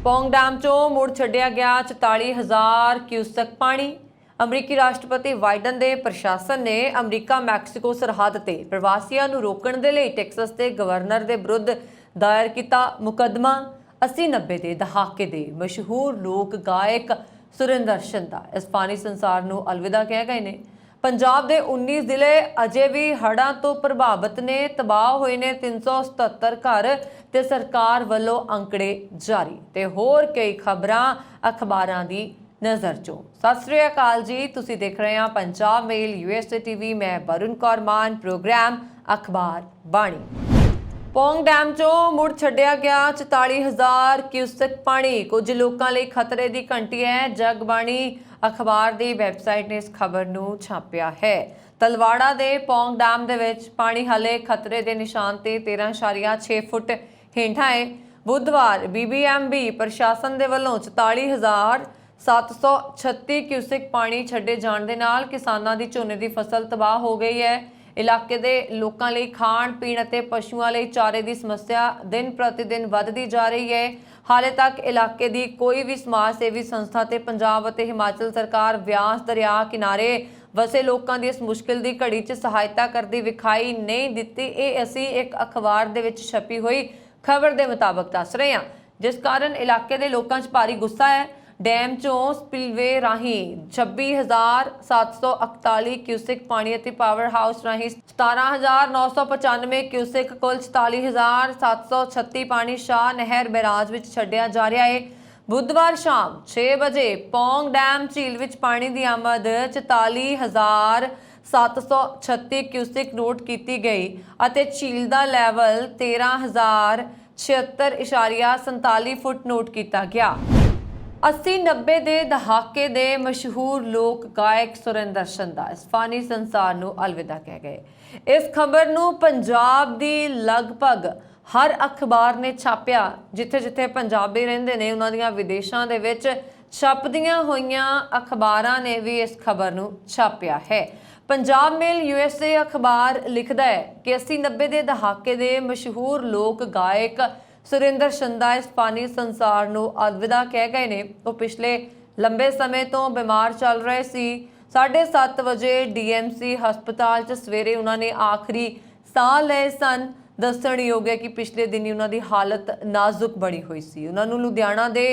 Pong dam ਚੋਂ ਮੁੜ ਛੱਡਿਆ ਗਿਆ 44,000 ਕਿਊਸਕ ਪਾਣੀ। ਅਮਰੀਕੀ ਰਾਸ਼ਟਰਪਤੀ ਬਾਈਡਨ ਦੇ ਪ੍ਰਸ਼ਾਸਨ ਨੇ ਅਮਰੀਕਾ ਮੈਕਸੀਕੋ ਸਰਹੱਦ ਤੇ ਪ੍ਰਵਾਸੀਆਂ ਨੂੰ ਰੋਕਣ ਦੇ ਲਈ ਟੈਕਸਸ ਦੇ ਗਵਰਨਰ ਦੇ ਵਿਰੁੱਧ ਦਾਇਰ ਕੀਤਾ ਮੁਕੱਦਮਾ। 80-90 ਦੇ ਦਹਾਕੇ ਦੇ ਮਸ਼ਹੂਰ ਲੋਕ ਗਾਇਕ ਸੁਰਿੰਦਰ ਸ਼ਿੰਦਾ ਇਸ ਪਾਣੀ ਸੰਸਾਰ ਨੂੰ ਅਲਵਿਦਾ ਕਹਿ ਗਏ ਨੇ। पंजाब के 19 जिले अजे भी हड़ां तो प्रभावित ने। तबाह हुए ने 377 घर ते सरकार वालों अंकड़े जारी ते होर कई खबरां अखबारां दी नज़र चो। सत श्री अकाल जी, तुसी देख रहे हैं पंजाब मेल USA TV। मैं वरुण कौर मान, प्रोग्राम अखबार बाणी। पौंग डैम चों मुड़ छड्डिया गया 44,000 क्यूसेक पानी। कुछ लोगों लई खतरे की घंटी है। जगबाणी अखबार की वैबसाइट ने इस खबर नूं छापिया है। तलवाड़ा के पौंग डैम दे विच पानी हाले खतरे के निशान ते 13.6 फुट हेठा है। बुधवार BBMB प्रशासन के वलों 44,736 क्यूसेक पानी छड्डे जाण दे नाल किसानां दी झोने की फसल तबाह हो गई है। इलाके के लोगों लई खाण पीण अते पशुओं लई चारे की समस्या दिन प्रतिदिन वधदी जा रही है। हाले तक इलाके की कोई भी समाज सेवी संस्था ते पंजाब अते हिमाचल सरकार व्यास दरिया किनारे वसे लोगों की इस मुश्किल की घड़ी च सहायता करती विखाई नहीं दिती। ये असी एक अखबार दे विच छपी हुई खबर के मुताबिक दस रहे हैं, जिस कारण इलाके के लोगों च भारी गुस्सा है। डैम चों स्पिलवे राही 26,741 क्यूसेक पानी अते पावर हाउस राही 17,995 क्यूसेक कुल 44,736 पानी शाह नहर बैराज विच छड्डिया जा रहा है। बुधवार शाम 6 बजे पौंग डैम झील विच पानी की आमद 44,736 क्यूसेक नोट की गई अते झील का लैवल 13,076.47 फुट नोट किया गया। 80-90 ਦੇ ਦਹਾਕੇ ਦੇ ਮਸ਼ਹੂਰ ਲੋਕ ਗਾਇਕ ਸੁਰਿੰਦਰ ਸ਼ਿੰਦਾ ਇਸ ਫਾਨੀ ਸੰਸਾਰ ਨੂੰ ਅਲਵਿਦਾ ਕਹਿ ਗਏ। ਇਸ ਖਬਰ ਨੂੰ ਪੰਜਾਬ ਦੀ ਲਗਭਗ ਹਰ ਅਖਬਾਰ ਨੇ ਛਾਪਿਆ। ਜਿੱਥੇ ਪੰਜਾਬੀ ਰਹਿੰਦੇ ਨੇ ਉਹਨਾਂ ਦੀਆਂ ਵਿਦੇਸ਼ਾਂ ਦੇ ਵਿੱਚ ਛਪਦੀਆਂ ਹੋਈਆਂ ਅਖਬਾਰਾਂ ਨੇ ਵੀ ਇਸ ਖਬਰ ਨੂੰ ਛਾਪਿਆ ਹੈ। पंजाब मेल USA अखबार लिखता है कि 80-90 ਦੇ ਦਹਾਕੇ ਦੇ ਮਸ਼ਹੂਰ ਲੋਕ ਗਾਇਕ सुरिंदर शिंदा इस पानी संसार नूं अलविदा कह गए ने। वो पिछले लंबे समय तो बीमार चल रहे सी। 7:30 बजे DMC हस्पताल च सवेरे उन्होंने आखिरी साह लए सन। दसणयोग है कि पिछले दिन उन्होंने हालत नाजुक बनी हुई सी। उन्होंने लुधियाना के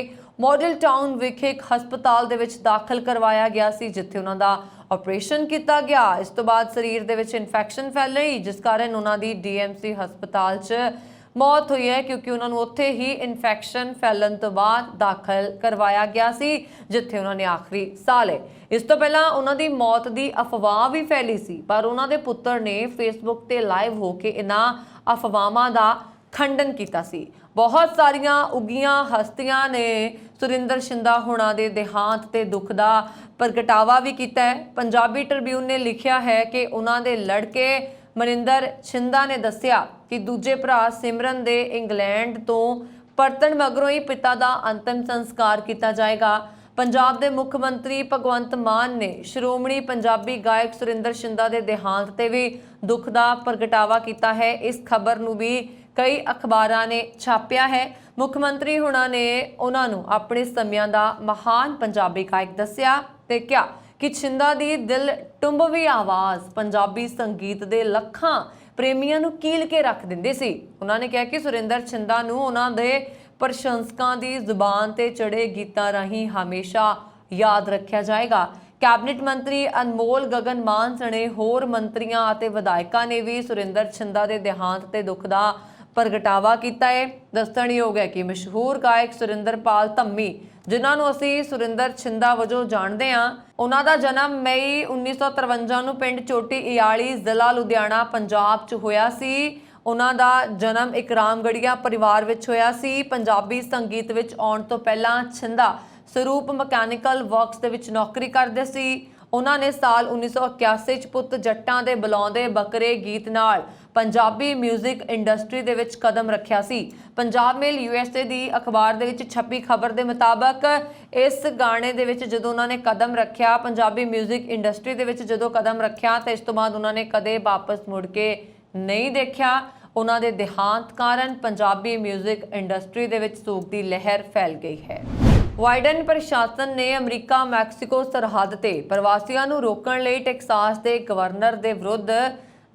मॉडल टाउन विखे एक हस्पताल दे विच दाखिल करवाया गया सी, जिथे उन्हों का ऑपरेशन किया गया। इस तो बाद शरीर दे विच इन्फेक्शन फैल गई, जिस कारण उन्होंने DMC हस्पताल च मौत हुई है, क्योंकि उन्होंने उत्थे ही इन्फेक्शन फैलन तो बाद दाखिल करवाया गया सी, जिथे उन्होंने आखिरी साह लए। इस तो पहला उन्होंने मौत की अफवाह भी फैली सी, पर उन्होंने पुत्र ने फेसबुक ते लाइव होके इन्हां अफवाहां का खंडन किया सी। बहुत सारिया उगियां हस्तियां ने सुरिंदर शिंदा होना दे देहांत ते दुख का प्रगटावा भी किया है। पंजाबी ट्रिब्यून ने लिखा है कि उन्होंने लड़के मनिंदर शिंदा ने दस्सिया कि दूजे भरा सिमरन दे इंग्लैंड तो परतन मगरों ही पिता का अंतिम संस्कार किया जाएगा। पंजाब के मुख्य मंत्री भगवंत मान ने श्रोमणी पंजाबी गायक सुरिंदर शिंदा के देहांत से भी दुख का प्रगटावा किया है। इस खबर नूं भी कई अखबारां ने छापिया है। मुख्यमंत्री हुणां ने उन्होंने अपने समयां दा महान पंजाबी गायक दस्सिया ते क्या कि शिंदा दी दिल टुंबवी आवाज़ पंजाबी संगीत दे लखां प्रेमियों नूं कील के रख दिंदी सी। उन्होंने कहा कि सुरिंदर शिंदा नूं उन्हां दे प्रशंसकां दी जुबान ते चढ़े गीतां राहीं हमेशा याद रखा जाएगा। कैबिनेट मंत्री अनमोल गगन मान सने होर मंत्रियां अते विधायकां ने भी सुरिंदर शिंदा दे देहांत ते दुख दा प्रगटावा किया है। दसणयोग है कि मशहूर गायक सुरिंदरपाल धम्मी, जिन्होंने असी सुरिंदर शिंदा वजों जानते हैं, उन्हों का जन्म मई 1953 ਨੂੰ पिंड चोटी इयाली जिला लुधियाना पंजाब च होया सी। उन्हों का जन्म एक रामगढ़िया परिवार विच होया सी। पंजाबी संगीत विच आउण तो पहला शिंदा स्वरूप मकैनिकल वर्क्स दे विच नौकरी करते सी। उन्होंने साल 1981 च पुत जट्टां दे बुलाउंदे बकरे गीत नाल पंजाबी म्यूजिक इंडस्ट्री दे विच कदम रखिया सी। पंजाब मेल USA दी अखबार दे विच छपी खबर के मुताबिक इस गाने दे विच जदों उन्होंने कदम रखिया, पंजाबी म्यूजिक इंडस्ट्री दे विच जदों कदम रखिया तो इस तो बाद उन्होंने कदे वापस मुड़ के नहीं देखा। ਉਹਨਾਂ ਦੇ ਦੇਹਾਂਤ ਕਾਰਨ ਪੰਜਾਬੀ ਮਿਊਜ਼ਿਕ ਇੰਡਸਟਰੀ ਦੇ ਵਿੱਚ ਸੋਗ ਦੀ ਲਹਿਰ ਫੈਲ ਗਈ ਹੈ। ਵਾਈਡਨ ਪ੍ਰਸ਼ਾਸਨ ਨੇ ਅਮਰੀਕਾ ਮੈਕਸੀਕੋ ਸਰਹੱਦ ਤੇ ਪ੍ਰਵਾਸੀਆਂ ਨੂੰ ਰੋਕਣ ਲਈ ਟੈਕਸਾਸ ਦੇ ਗਵਰਨਰ ਦੇ ਵਿਰੁੱਧ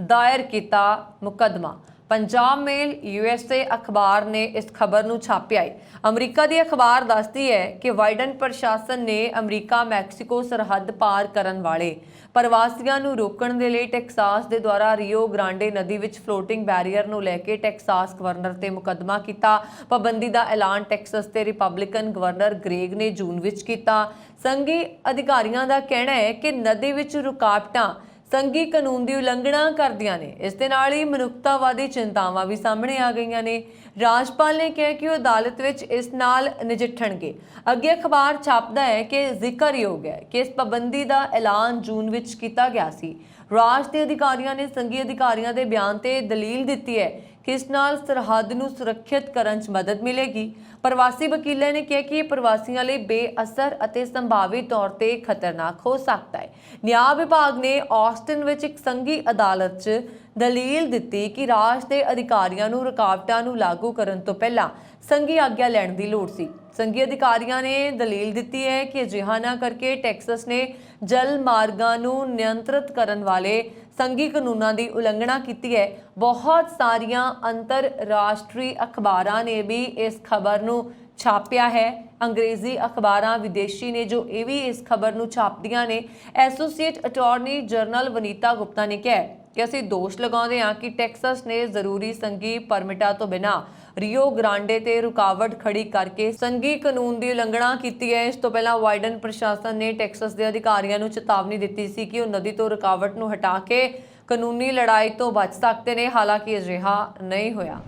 ਦਾਇਰ ਕੀਤਾ ਮੁਕੱਦਮਾ। पंजाब मेल USA अखबार ने इस खबर ਨੂੰ ਛਾਪਿਆ ਹੈ। ਅਮਰੀਕਾ ਦੀ ਅਖਬਾਰ ਦੱਸਦੀ ਹੈ ਕਿ ਵਾਈਡਨ ਪ੍ਰਸ਼ਾਸਨ ਨੇ ਅਮਰੀਕਾ ਮੈਕਸੀਕੋ ਸਰਹੱਦ ਪਾਰ ਕਰਨ ਵਾਲੇ ਪ੍ਰਵਾਸੀਆਂ ਨੂੰ ਰੋਕਣ ਦੇ ਲਈ ਟੈਕਸਾਸ ਦੇ ਦੁਆਰਾ ਰੀਓ ਗ੍ਰਾਂਡੇ ਨਦੀ ਵਿੱਚ ਫਲੋਟਿੰਗ ਬੈਰੀਅਰ ਨੂੰ ਲੈ ਕੇ ਟੈਕਸਾਸ ਗਵਰਨਰ ਤੇ ਮੁਕੱਦਮਾ ਕੀਤਾ। ਪਾਬੰਦੀ ਦਾ ਐਲਾਨ ਟੈਕਸਸ ਦੇ ਰਿਪਬਲਿਕਨ ਗਵਰਨਰ ਗ੍ਰੇਗ ਨੇ ਜੂਨ ਵਿੱਚ ਕੀਤਾ। ਸੰਘੀ ਅਧਿਕਾਰੀਆਂ ਦਾ ਕਹਿਣਾ ਹੈ ਕਿ ਨਦੀ ਵਿੱਚ ਰੁਕਾਵਟਾਂ ਸੰਘੀ ਕਾਨੂੰਨ ਦੀ ਉਲੰਘਣਾ ਕਰਦੀਆਂ ਨੇ। ਇਸ ਦੇ ਨਾਲ ਹੀ ਮਨੁੱਖਤਾਵਾਦੀ ਚਿੰਤਾਵਾਂ ਵੀ ਸਾਹਮਣੇ ਆ ਗਈਆਂ ਨੇ। ਰਾਜਪਾਲ ਨੇ ਕਿਹਾ ਕਿ ਉਹ ਅਦਾਲਤ ਵਿੱਚ ਇਸ ਨਾਲ ਨਜਿੱਠਣਗੇ। ਅੱਗੇ ਅਖਬਾਰ ਛਾਪਦਾ ਹੈ ਕਿ ਜ਼ਿਕਰਯੋਗ ਹੈ ਕਿ ਇਸ ਪਾਬੰਦੀ ਦਾ ਐਲਾਨ ਜੂਨ ਵਿੱਚ ਕੀਤਾ ਗਿਆ ਸੀ। ਰਾਜ ਦੇ ਅਧਿਕਾਰੀਆਂ ਨੇ ਸੰਘੀ ਅਧਿਕਾਰੀਆਂ ਦੇ ਬਿਆਨ ਤੇ ਦਲੀਲ ਦਿੱਤੀ ਹੈ ਕਿ ਇਸ ਨਾਲ ਸਰਹੱਦ ਨੂੰ ਸੁਰੱਖਿਅਤ ਕਰਨ 'ਚ ਮਦਦ ਮਿਲੇਗੀ। ਪ੍ਰਵਾਸੀ ਵਕੀਲਾਂ ਨੇ ਕਿਹਾ ਕਿ ਇਹ ਪ੍ਰਵਾਸੀਆਂ ਲਈ ਬੇਅਸਰ ਅਤੇ ਸੰਭਾਵੀ ਤੌਰ ਤੇ ਖਤਰਨਾਕ ਹੋ ਸਕਦਾ ਹੈ। ਨਿਆਂ ਵਿਭਾਗ ਨੇ ਆਸਟਨ ਵਿੱਚ ਇੱਕ ਸੰਘੀ ਅਦਾਲਤ 'ਚ ਦਲੀਲ ਦਿੱਤੀ ਕਿ ਰਾਜ ਦੇ ਅਧਿਕਾਰੀਆਂ ਨੂੰ ਰੁਕਾਵਟਾਂ ਨੂੰ ਲਾਗੂ ਕਰਨ ਤੋਂ ਪਹਿਲਾਂ ਸੰਘੀ ਆਗਿਆ ਲੈਣ ਦੀ ਲੋੜ ਸੀ। ਸੰਘੀ ਅਧਿਕਾਰੀਆਂ ਨੇ ਦਲੀਲ ਦਿੱਤੀ ਹੈ ਕਿ ਅਜਿਹਾ ਨਾ ਕਰਕੇ ਟੈਕਸਸ ਨੇ ਜਲ ਮਾਰਗਾਂ ਨੂੰ ਨਿਯੰਤਰਿਤ ਕਰਨ ਵਾਲੇ ਸੰਘੀ ਕਾਨੂੰਨਾਂ ਦੀ ਉਲੰਘਣਾ ਕੀਤੀ ਹੈ। ਬਹੁਤ ਸਾਰੀਆਂ ਅੰਤਰਰਾਸ਼ਟਰੀ ਅਖਬਾਰਾਂ ਨੇ ਵੀ ਇਸ ਖਬਰ ਨੂੰ ਛਾਪਿਆ ਹੈ। ਅੰਗਰੇਜ਼ੀ ਅਖਬਾਰਾਂ ਵਿਦੇਸ਼ੀ ਨੇ ਜੋ ਇਹ ਵੀ ਇਸ ਖਬਰ ਨੂੰ ਛਾਪਦੀਆਂ ਨੇ। Associate attorney general Vanita Gupta ਨੇ ਕਿਹਾ ਕਿ ਅਸੀਂ ਦੋਸ਼ ਲਗਾਉਂਦੇ ਹਾਂ ਕਿ ਟੈਕਸਸ ਨੇ ਜ਼ਰੂਰੀ ਸੰਘੀ ਪਰਮਿਟਾਂ ਤੋਂ ਬਿਨਾਂ ਰੀਓ ਗ੍ਰਾਂਡੇ ਤੇ ਰੁਕਾਵਟ ਖੜੀ ਕਰਕੇ ਸੰਘੀ ਕਾਨੂੰਨ ਦੀ ਉਲੰਘਣਾ ਕੀਤੀ ਹੈ। ਇਸ ਤੋਂ ਪਹਿਲਾਂ ਵਾਈਡਨ ਪ੍ਰਸ਼ਾਸਨ ਨੇ ਟੈਕਸਸ ਦੇ ਅਧਿਕਾਰੀਆਂ ਨੂੰ ਚੇਤਾਵਨੀ ਦਿੱਤੀ ਸੀ ਕਿ ਉਹ ਨਦੀ ਤੋਂ ਰੁਕਾਵਟ ਨੂੰ ਹਟਾ ਕੇ ਕਾਨੂੰਨੀ ਲੜਾਈ ਤੋਂ ਬਚ ਸਕਦੇ ਨੇ। ਹਾਲਾਂਕਿ ਅਜਿਹਾ ਨਹੀਂ ਹੋਇਆ।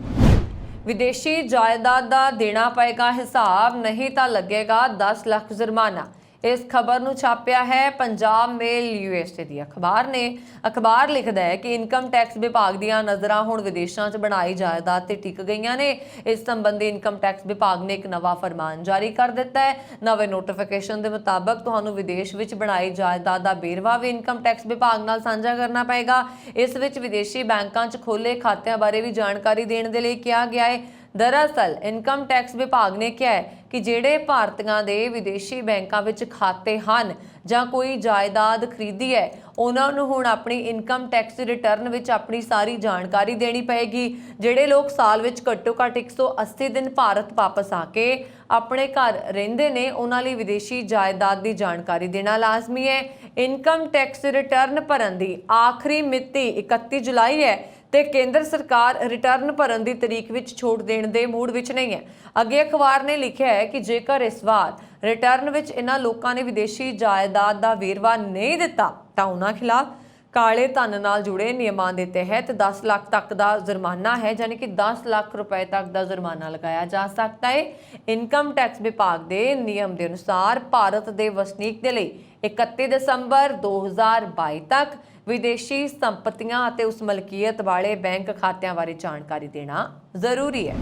ਵਿਦੇਸ਼ੀ ਜਾਇਦਾਦ ਦਾ ਦੇਣਾ ਪਏਗਾ ਹਿਸਾਬ, ਨਹੀਂ ਤਾਂ ਲੱਗੇਗਾ 10 ਲੱਖ ਜੁਰਮਾਨਾ। ਇਸ ਖਬਰ ਨੂੰ ਛਾਪਿਆ ਹੈ ਪੰਜਾਬ ਮੇਲ USA ਦੀ ਅਖਬਾਰ ਨੇ। ਅਖਬਾਰ ਲਿਖਦਾ ਹੈ ਕਿ ਇਨਕਮ ਟੈਕਸ ਵਿਭਾਗ ਦੀਆਂ ਨਜ਼ਰਾਂ ਹੁਣ ਵਿਦੇਸ਼ਾਂ 'ਚ ਬਣਾਈ ਜਾਇਦਾਦ ਤੇ ਟਿਕ ਗਈਆਂ ਨੇ। ਇਸ ਸੰਬੰਧੀ ਇਨਕਮ ਟੈਕਸ ਵਿਭਾਗ ਨੇ ਇੱਕ ਨਵਾਂ ਫਰਮਾਨ ਜਾਰੀ ਕਰ ਦਿੱਤਾ ਹੈ। ਨਵੇਂ ਨੋਟੀਫਿਕੇਸ਼ਨ ਦੇ ਮੁਤਾਬਕ ਤੁਹਾਨੂੰ ਵਿਦੇਸ਼ ਵਿੱਚ ਬਣਾਈ ਜਾਇਦਾਦ ਦਾ ਵੇਰਵਾ ਵੀ ਇਨਕਮ ਟੈਕਸ ਵਿਭਾਗ ਨਾਲ ਸਾਂਝਾ ਕਰਨਾ ਪਏਗਾ। ਇਸ ਵਿੱਚ ਵਿਦੇਸ਼ੀ ਬੈਂਕਾਂ 'ਚ ਖੋਲੇ ਖਾਤਿਆਂ ਬਾਰੇ ਵੀ ਜਾਣਕਾਰੀ ਦੇਣ ਦੇ ਲਈ ਕਿਹਾ ਗਿਆ ਹੈ। ਦਰਅਸਲ ਇਨਕਮ ਟੈਕਸ ਵਿਭਾਗ ਨੇ ਕਿਹਾ ਹੈ ਕਿ ਜਿਹੜੇ ਭਾਰਤੀਆਂ ਦੇ ਵਿਦੇਸ਼ੀ ਬੈਂਕਾਂ ਵਿੱਚ ਖਾਤੇ ਹਨ ਜਾਂ ਕੋਈ ਜਾਇਦਾਦ ਖਰੀਦੀ ਹੈ, ਉਹਨਾਂ ਨੂੰ ਹੁਣ ਆਪਣੀ ਇਨਕਮ ਟੈਕਸ ਰਿਟਰਨ ਵਿੱਚ ਆਪਣੀ ਸਾਰੀ ਜਾਣਕਾਰੀ ਦੇਣੀ ਪਏਗੀ। ਜਿਹੜੇ ਲੋਕ ਸਾਲ ਵਿੱਚ ਘੱਟੋ ਘੱਟ 180 ਦਿਨ ਭਾਰਤ ਵਾਪਸ ਆ ਕੇ ਆਪਣੇ ਘਰ ਰਹਿੰਦੇ ਨੇ, ਉਹਨਾਂ ਲਈ ਵਿਦੇਸ਼ੀ ਜਾਇਦਾਦ ਦੀ ਜਾਣਕਾਰੀ ਦੇਣਾ ਲਾਜ਼ਮੀ ਹੈ। ਇਨਕਮ ਟੈਕਸ ਰਿਟਰਨ ਭਰਨ ਦੀ ਆਖਰੀ ਮਿਤੀ 31 ਜੁਲਾਈ ਹੈ ਤੇ ਕੇਂਦਰ ਸਰਕਾਰ ਰਿਟਰਨ ਭਰਨ ਦੀ ਤਰੀਕ ਵਿੱਚ ਛੋਟ ਦੇਣ ਦੇ ਮੂਡ ਵਿੱਚ ਨਹੀਂ ਹੈ। ਅੱਗੇ ਅਖਬਾਰ ਨੇ ਲਿਖਿਆ ਹੈ ਕਿ ਜੇਕਰ ਇਸ ਵਾਰ ਰਿਟਰਨ ਵਿੱਚ ਇਹਨਾਂ ਲੋਕਾਂ ਨੇ ਵਿਦੇਸ਼ੀ ਜਾਇਦਾਦ ਦਾ ਵੇਰਵਾ ਨਹੀਂ ਦਿੱਤਾ ਤਾਂ ਉਹਨਾਂ ਖਿਲਾਫ ਕਾਲੇ ਧਨ ਨਾਲ ਜੁੜੇ ਨਿਯਮਾਂ ਦੇ ਤਹਿਤ 10 ਲੱਖ ਤੱਕ ਦਾ ਜੁਰਮਾਨਾ ਹੈ, ਯਾਨੀ ਕਿ 10 ਲੱਖ ਰੁਪਏ ਤੱਕ ਦਾ ਜੁਰਮਾਨਾ ਲਗਾਇਆ ਜਾ ਸਕਦਾ ਹੈ। ਇਨਕਮ ਟੈਕਸ ਵਿਭਾਗ ਦੇ ਨਿਯਮ ਦੇ ਅਨੁਸਾਰ ਭਾਰਤ ਦੇ ਵਸਨੀਕ ਦੇ ਲਈ 31 ਦਸੰਬਰ 2022 ਤੱਕ ਵਿਦੇਸ਼ੀ ਸੰਪਤੀਆਂ ਅਤੇ ਉਸ ਮਲਕੀਅਤ ਵਾਲੇ ਬੈਂਕ ਖਾਤਿਆਂ ਬਾਰੇ ਜਾਣਕਾਰੀ ਦੇਣਾ ਜ਼ਰੂਰੀ ਹੈ।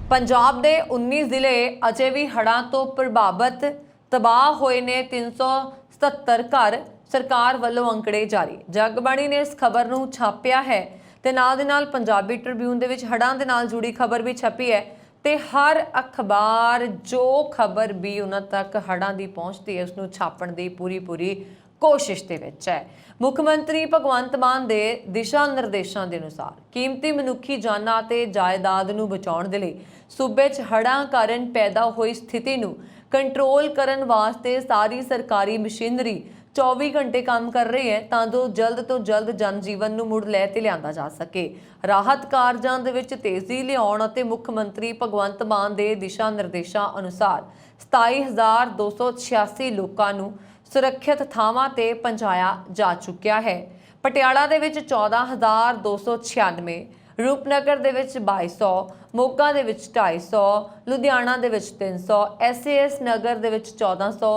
ਪੰਜਾਬ ਦੇ 19 ਜ਼ਿਲ੍ਹੇ ਅਜੇ ਵੀ ਹੜ੍ਹਾਂ ਤੋਂ ਪ੍ਰਭਾਵਿਤ, ਤਬਾਹ ਹੋਏ ਨੇ 377 ਘਰ। ਸਰਕਾਰ ਵੱਲੋਂ ਅੰਕੜੇ ਜਾਰੀ। ਜਗਬਾਣੀ ਨੇ ਇਸ ਖਬਰ ਨੂੰ ਛਾਪਿਆ ਹੈ ਤੇ ਨਾਲ ਦੇ ਨਾਲ ਪੰਜਾਬੀ ਟ੍ਰਿਬਿਊਨ ਦੇ ਵਿੱਚ ਹੜ੍ਹਾਂ ਦੇ ਨਾਲ ਜੁੜੀ ਖਬਰ ਵੀ ਛਪੀ ਹੈ ਤੇ ਹਰ ਅਖਬਾਰ ਜੋ ਖਬਰ ਵੀ ਉਹਨਾਂ ਤੱਕ ਹੜ੍ਹਾਂ ਦੀ ਪਹੁੰਚਦੀ ਹੈ ਉਸ ਨੂੰ ਛਾਪਣ ਦੀ ਪੂਰੀ ਕੋਸ਼ਿਸ਼ ਦੇ ਵਿੱਚ ਹੈ। ਮੁੱਖ ਮੰਤਰੀ ਭਗਵੰਤ ਮਾਨ ਦੇ ਦਿਸ਼ਾ ਨਿਰਦੇਸ਼ਾਂ ਦੇ ਅਨੁਸਾਰ ਕੀਮਤੀ ਮਨੁੱਖੀ ਜਾਨਾਂ ਤੇ ਜਾਇਦਾਦ ਨੂੰ ਬਚਾਉਣ ਦੇ ਲਈ ਸੂਬੇ 'ਚ ਹੜ੍ਹਾਂ ਕਾਰਨ ਪੈਦਾ ਹੋਈ ਸਥਿਤੀ ਨੂੰ ਕੰਟਰੋਲ ਕਰਨ ਵਾਸਤੇ ਸਾਰੀ ਸਰਕਾਰੀ ਮਸ਼ੀਨਰੀ 24 ਘੰਟੇ ਕੰਮ ਕਰ ਰਹੀ ਹੈ ਤਾਂ ਜੋ ਜਲਦ ਤੋਂ ਜਲਦ ਜਨ ਜੀਵਨ ਨੂੰ ਮੁੜ ਲੈ ਤੇ ਲਿਆਂਦਾ ਜਾ ਸਕੇ। ਰਾਹਤ ਕਾਰਜਾਂ ਦੇ ਵਿੱਚ ਤੇਜ਼ੀ ਲਿਆਉਣ ਅਤੇ ਮੁੱਖ ਮੰਤਰੀ ਭਗਵੰਤ ਮਾਨ ਦੇ ਦਿਸ਼ਾ ਨਿਰਦੇਸ਼ਾਂ ਅਨੁਸਾਰ 27,286 ਲੋਕਾਂ ਨੂੰ ਸੁਰੱਖਿਅਤ ਥਾਵਾਂ ਤੇ ਪਹੁੰਚਾਇਆ ਜਾ ਚੁੱਕਿਆ ਹੈ। ਪਟਿਆਲਾ ਦੇ ਵਿੱਚ 14,296, ਰੂਪਨਗਰ ਦੇ ਵਿੱਚ 2200, ਮੋਗਾ ਦੇ ਵਿੱਚ 250, ਲੁਧਿਆਣਾ ਦੇ ਵਿੱਚ 300, SAS ਨਗਰ ਦੇ ਵਿੱਚ 1400,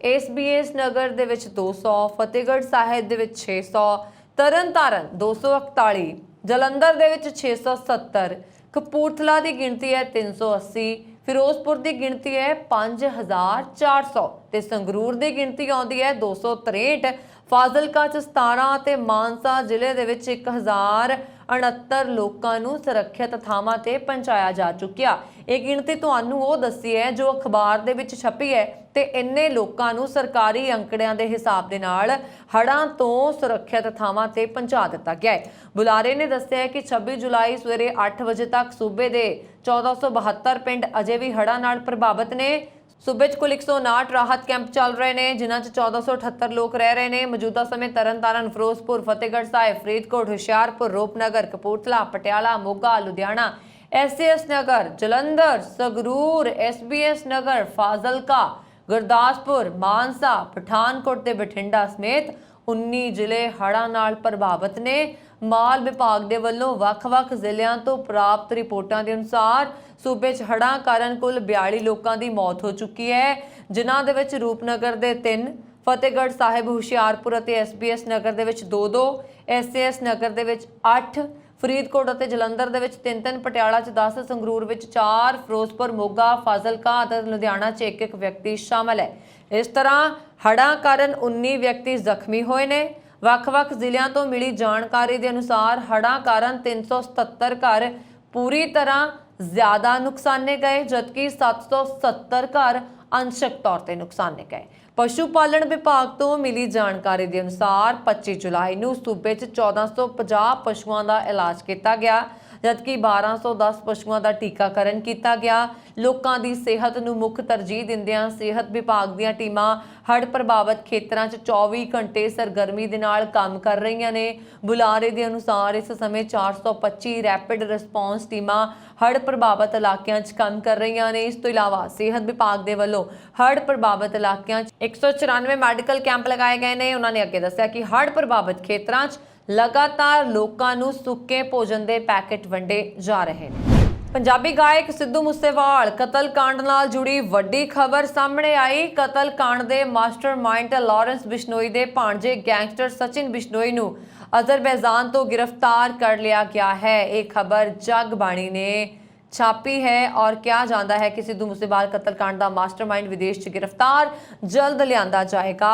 SBS ਨਗਰ ਦੇ ਵਿੱਚ 200, ਫਤਿਹਗੜ੍ਹ ਸਾਹਿਬ ਦੇ ਵਿੱਚ 600, ਤਰਨਤਾਰਨ 241, ਜਲੰਧਰ ਦੇ ਵਿੱਚ 670, ਕਪੂਰਥਲਾ ਦੀ ਗਿਣਤੀ ਹੈ 380, ਫਿਰੋਜ਼ਪੁਰ ਦੀ ਗਿਣਤੀ ਹੈ 5400 ਤੇ ਸੰਗਰੂਰ ਦੀ ਗਿਣਤੀ ਆਉਂਦੀ ਹੈ 263, ਫਾਜ਼ਿਲਕਾ 'ਚ 17 ਤੇ ਮਾਨਸਾ ਜ਼ਿਲ੍ਹੇ ਦੇ ਵਿੱਚ 1000 69 ਲੋਕਾਂ ਨੂੰ ਸੁਰੱਖਿਅਤ ਥਾਵਾਂ ਤੇ ਪਹੁੰਚਾਇਆ ਜਾ ਚੁੱਕਿਆ। ਇਹ ਗਿਣਤੀ ਤੁਹਾਨੂੰ ਉਹ ਦੱਸੀ ਹੈ ਜੋ ਅਖਬਾਰ ਦੇ ਵਿੱਚ ਛਪੀ ਹੈ ਤੇ ਇੰਨੇ ਲੋਕਾਂ ਨੂੰ ਸਰਕਾਰੀ ਅੰਕੜਿਆਂ ਦੇ ਹਿਸਾਬ ਦੇ ਨਾਲ ਹੜ੍ਹਾਂ ਤੋਂ ਸੁਰੱਖਿਅਤ ਥਾਵਾਂ ਤੇ ਪਹੁੰਚਾ ਦਿੱਤਾ ਗਿਆ ਹੈ। ਬੁਲਾਰੇ ਨੇ ਦੱਸਿਆ ਕਿ 26 ਜੁਲਾਈ ਸਵੇਰੇ 8 ਵਜੇ ਤੱਕ ਸੂਬੇ ਦੇ 1472 ਪਿੰਡ ਅਜੇ ਵੀ ਹੜ੍ਹਾਂ ਨਾਲ ਪ੍ਰਭਾਵਿਤ ਨੇ। सूबे कुल 159 राहत कैंप चल रहे हैं जिन्हां 1478 लोग रह रहे हैं। मौजूदा समय तरनतारन, फिरोजपुर, फतेहगढ़ साहिब, फरीदकोट, हुशियारपुर, रूपनगर, कपूरथला, पटियाला, मोगा, लुधियाना, SAS नगर, जलंधर, संगरूर, SBS नगर, फाजिलका, गुरदासपुर, मानसा, पठानकोट ते बठिंडा समेत 19 ਜ਼ਿਲ੍ਹੇ ਹੜ੍ਹਾਂ ਨਾਲ ਪ੍ਰਭਾਵਿਤ ਨੇ। ਮਾਲ ਵਿਭਾਗ ਦੇ ਵੱਲੋਂ ਵੱਖ-ਵੱਖ ਜ਼ਿਲ੍ਹਿਆਂ ਤੋਂ ਪ੍ਰਾਪਤ ਰਿਪੋਰਟਾਂ ਦੇ ਅਨੁਸਾਰ ਸੂਬੇ 'ਚ ਹੜ੍ਹਾਂ ਕਾਰਨ ਕੁੱਲ 42 ਲੋਕਾਂ ਦੀ ਮੌਤ ਹੋ ਚੁੱਕੀ ਹੈ, ਜਿਨ੍ਹਾਂ ਦੇ ਵਿੱਚ ਰੂਪਨਗਰ ਦੇ 3, ਫਤਿਹਗੜ੍ਹ ਸਾਹਿਬ, ਹੁਸ਼ਿਆਰਪੁਰ ਅਤੇ SBS ਨਗਰ ਦੇ ਵਿੱਚ 2-2, SAS ਨਗਰ ਦੇ ਵਿੱਚ 8, ਫਰੀਦਕੋਟ ਅਤੇ ਜਲੰਧਰ ਦੇ ਵਿੱਚ 3-3, ਪਟਿਆਲਾ 'ਚ 10, ਸੰਗਰੂਰ ਵਿੱਚ 4, ਫਿਰੋਜ਼ਪੁਰ, ਮੋਗਾ, ਫਾਜ਼ਿਲਕਾ ਅਤੇ ਲੁਧਿਆਣਾ 'ਚ 1-1 ਵਿਅਕਤੀ ਸ਼ਾਮਲ ਹੈ। ਇਸ ਤਰ੍ਹਾਂ ਹੜ੍ਹਾਂ ਕਾਰਨ 19 ਵਿਅਕਤੀ ਜ਼ਖਮੀ ਹੋਏ ਨੇ। ਵੱਖ-ਵੱਖ ਜ਼ਿਲ੍ਹਿਆਂ ਤੋਂ ਮਿਲੀ ਜਾਣਕਾਰੀ ਦੇ ਅਨੁਸਾਰ ਹੜ੍ਹਾਂ ਕਾਰਨ 377 ਘਰ ਪੂਰੀ ਤਰ੍ਹਾਂ ਜ਼ਿਆਦਾ ਨੁਕਸਾਨੇ ਗਏ, ਜਦਕਿ 770 ਘਰ ਅੰਸ਼ਕ ਤੌਰ ਤੇ ਨੁਕਸਾਨੇ ਗਏ। ਪਸ਼ੂ ਪਾਲਣ ਵਿਭਾਗ ਤੋਂ ਮਿਲੀ ਜਾਣਕਾਰੀ ਦੇ ਅਨੁਸਾਰ 25 ਜੁਲਾਈ ਨੂੰ ਸੂਬੇ 'ਚ 1450 ਪਸ਼ੂਆਂ ਦਾ ਇਲਾਜ ਕੀਤਾ ਗਿਆ, ਜਦਕਿ 1210 ਪਸ਼ੂਆਂ ਦਾ ਟੀਕਾਕਰਨ ਕੀਤਾ ਗਿਆ। ਲੋਕਾਂ ਦੀ ਸਿਹਤ ਨੂੰ ਮੁੱਖ ਤਰਜੀਹ ਦਿੰਦਿਆਂ ਸਿਹਤ ਵਿਭਾਗ ਦੀਆਂ ਟੀਮਾਂ ਹੜ੍ਹ ਪ੍ਰਭਾਵਿਤ ਖੇਤਰਾਂ 'ਚ 24 ਘੰਟੇ ਸਰਗਰਮੀ ਦੇ ਨਾਲ ਕੰਮ ਕਰ ਰਹੀਆਂ ਨੇ। ਬੁਲਾਰੇ ਦੇ ਅਨੁਸਾਰ ਇਸ ਸਮੇਂ 425 ਰੈਪਿਡ ਰਿਸਪੌਂਸ ਟੀਮਾਂ ਹੜ੍ਹ ਪ੍ਰਭਾਵਿਤ ਇਲਾਕਿਆਂ 'ਚ ਕੰਮ ਕਰ ਰਹੀਆਂ ਨੇ। ਇਸ ਤੋਂ ਇਲਾਵਾ ਸਿਹਤ ਵਿਭਾਗ ਦੇ ਵੱਲੋਂ ਹੜ੍ਹ ਪ੍ਰਭਾਵਿਤ ਇਲਾਕਿਆਂ 'ਚ 194 ਮੈਡੀਕਲ ਕੈਂਪ ਲਗਾਏ ਗਏ ਨੇ। ਉਹਨਾਂ ਨੇ ਅੱਗੇ ਦੱਸਿਆ ਕਿ ਹੜ੍ਹ ਪ੍ਰਭਾਵਿਤ ਖੇਤਰਾਂ 'ਚ ਲਗਾਤਾਰ ਲੋਕਾਂ ਨੂੰ ਸੁੱਕੇ ਭੋਜਨ ਦੇ ਪੈਕੇਟ ਵੰਡੇ ਜਾ ਰਹੇ ਨੇ। ਪੰਜਾਬੀ ਗਾਇਕ ਸਿੱਧੂ ਮੂਸੇਵਾਲ ਕਤਲकांड ਨਾਲ ਜੁੜੀ ਵੱਡੀ ਖਬਰ ਸਾਹਮਣੇ ਆਈ। ਕਤਲकांड ਦੇ ਮਾਸਟਰਮਾਈਂਡ ਲਾਰੈਂਸ ਬਿਸ਼ਨੋਈ ਦੇ ਭਾਣਜੇ ਗੈਂਗਸਟਰ ਸਚਿਨ ਬਿਸ਼ਨੋਈ ਨੂੰ ਅਜ਼ਰਬੈਜਾਨ ਤੋਂ गिरफ्तार कर लिया गया है। ਇਹ ਖਬਰ ਜਗਬਾਣੀ ਨੇ छापी है और कहा जाता है कि सिद्धू मूसेवाल कतलकांड का मास्टरमाइंड विदेश च गिरफ्तार जल्द लिया जाएगा।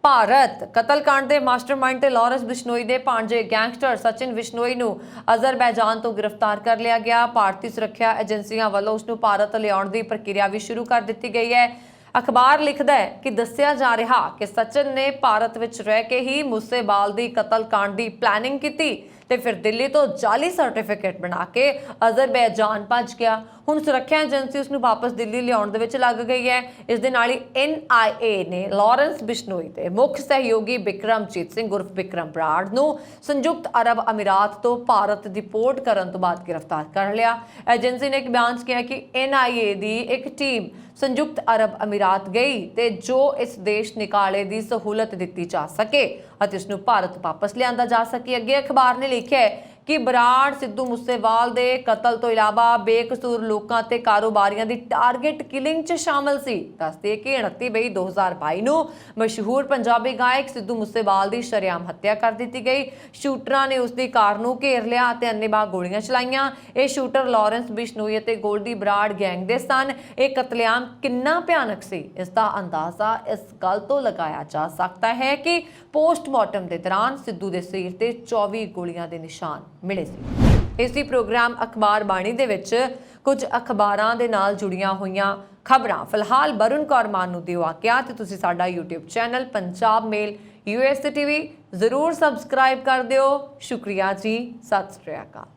ਭਾਰਤ ਕਤਲकांड ਦੇ ਮਾਸਟਰਮਾਈਂਡ ਤੇ ਲਾਰੈਂਸ ਬਿਸ਼ਨੋਈ ਦੇ ਭਾਣਜੇ ਗੈਂਗਸਟਰ ਸਚਿਨ ਬਿਸ਼ਨੋਈ ਨੂੰ ਅਜ਼ਰਬੈਜਾਨ ਤੋਂ ਗ੍ਰਿਫਤਾਰ ਕਰ ਲਿਆ ਗਿਆ। ਭਾਰਤੀ ਸੁਰੱਖਿਆ ਏਜੰਸੀਆਂ ਵੱਲੋਂ ਉਸ ਨੂੰ ਭਾਰਤ ਲਿਆਉਣ ਦੀ ਪ੍ਰਕਿਰਿਆ ਵੀ ਸ਼ੁਰੂ ਕਰ ਦਿੱਤੀ ਗਈ ਹੈ। ਅਖਬਾਰ ਲਿਖਦਾ ਹੈ ਕਿ ਦੱਸਿਆ ਜਾ ਰਿਹਾ ਕਿ ਸਚਿਨ ਨੇ ਭਾਰਤ ਵਿੱਚ ਰਹਿ ਕੇ ਹੀ ਮੂਸੇਵਾਲ ਦੀ ਕਤਲकांड ਦੀ ਪਲੈਨਿੰਗ ਕੀਤੀ ਤੇ ਫਿਰ ਦਿੱਲੀ ਤੋਂ ਜਾਲੀ ਸਰਟੀਫਿਕੇਟ ਬਣਾ ਕੇ ਅਜ਼ਰਬੈਜਾਨ ਭੱਜ ਗਿਆ। ਹੁਣ ਸੁਰੱਖਿਆ ਏਜੰਸੀ ਉਸ ਨੂੰ ਵਾਪਸ ਦਿੱਲੀ ਲਿਆਉਣ ਦੇ ਵਿੱਚ ਲੱਗ ਗਈ ਹੈ। ਇਸ ਦੇ ਨਾਲ ਹੀ NIA ਨੇ ਲਾਰੈਂਸ ਬਿਸ਼ਨੋਈ ਦੇ ਮੁੱਖ ਸਹਿਯੋਗੀ ਬਿਕਰਮਜੀਤ ਸਿੰਘ ਉਰਫ ਬਿਕਰਮ ਬਰਾੜ ਨੂੰ ਸੰਯੁਕਤ ਅਰਬ ਅਮੀਰਾਤ ਤੋਂ ਭਾਰਤ ਡਿਪੋਰਟ ਕਰਨ ਤੋਂ ਬਾਅਦ ਗ੍ਰਿਫਤਾਰ ਕਰ ਲਿਆ। ਏਜੰਸੀ ਨੇ ਇੱਕ ਬਿਆਨ 'ਚ ਕਿਹਾ ਕਿ NIA ਦੀ ਇੱਕ ਟੀਮ ਸੰਯੁਕਤ ਅਰਬ ਅਮੀਰਾਤ ਗਈ ਤੇ ਜੋ ਇਸ ਦੇਸ਼ ਨਿਕਾਲੇ ਦੀ ਸਹੂਲਤ ਦਿੱਤੀ ਜਾ ਸਕੇ ਅਤੇ ਇਸ ਨੂੰ ਭਾਰਤ ਵਾਪਸ ਲਿਆਂਦਾ ਜਾ ਸਕੇ। ਅੱਗੇ ਅਖਬਾਰ ਨੇ ਲਿਖਿਆ ਹੈ ਕਿ ਬਰਾੜ ਸਿੱਧੂ ਮੂਸੇਵਾਲ ਦੇ ਕਤਲ ਤੋਂ ਇਲਾਵਾ ਬੇਕਸੂਰ ਲੋਕਾਂ ਤੇ ਕਾਰੋਬਾਰੀਆਂ ਦੀ ਟਾਰਗੇਟ ਕਿਲਿੰਗ 'ਚ ਸ਼ਾਮਲ ਸੀ। ਦੱਸਦੇ ਕਿ 29 ਮਈ 2022 ਨੂੰ ਮਸ਼ਹੂਰ ਪੰਜਾਬੀ ਗਾਇਕ ਸਿੱਧੂ ਮੂਸੇਵਾਲ ਦੀ ਸ਼ਰੇਆਮ ਹੱਤਿਆ ਕਰ ਦਿੱਤੀ ਗਈ। ਸ਼ੂਟਰਾਂ ਨੇ ਉਸ ਦੀ ਕਾਰ ਨੂੰ ਘੇਰ ਲਿਆ ਅਤੇ ਅੰਨ੍ਹੇਵਾਹ ਗੋਲੀਆਂ ਚਲਾਈਆਂ। ਇਹ ਸ਼ੂਟਰ ਲਾਰੈਂਸ ਬਿਸ਼ਨੋਈ ਅਤੇ ਗੋਲਡੀ ਬਰਾੜ ਗੈਂਗ ਦੇ ਸਨ। ਇਹ ਕਤਲੇਆਮ ਕਿੰਨਾ ਭਿਆਨਕ ਸੀ, ਇਸ ਦਾ ਅੰਦਾਜ਼ਾ ਇਸ ਗੱਲ ਤੋਂ ਲਗਾਇਆ ਜਾ ਸਕਦਾ ਹੈ ਕਿ ਪੋਸਟਮਾਰਟਮ ਦੇ ਦੌਰਾਨ ਸਿੱਧੂ ਦੇ ਸਿਰ ਤੇ 24 ਗੋਲੀਆਂ ਦੇ ਨਿਸ਼ਾਨ ਮਿਲੇ ਸੀ। ਇਸੇ ਪ੍ਰੋਗਰਾਮ ਅਖਬਾਰ ਬਾਣੀ ਦੇ ਵਿੱਚ ਕੁਝ ਅਖਬਾਰਾਂ ਦੇ ਨਾਲ ਜੁੜੀਆਂ ਹੋਈਆਂ ਖਬਰਾਂ ਫਿਲਹਾਲ ਵਰੁਣ ਕੌਰ ਮਾਨ ਨੂੰ ਦਿਓ ਆਗਿਆ ਤੇ ਤੁਸੀਂ ਸਾਡਾ YouTube ਚੈਨਲ ਪੰਜਾਬ ਮੇਲ USA TV ਜ਼ਰੂਰ ਸਬਸਕ੍ਰਾਈਬ ਕਰ ਦਿਓ। ਸ਼ੁਕਰੀਆ ਜੀ, ਸਤਿ ਸ਼੍ਰੀ ਅਕਾਲ।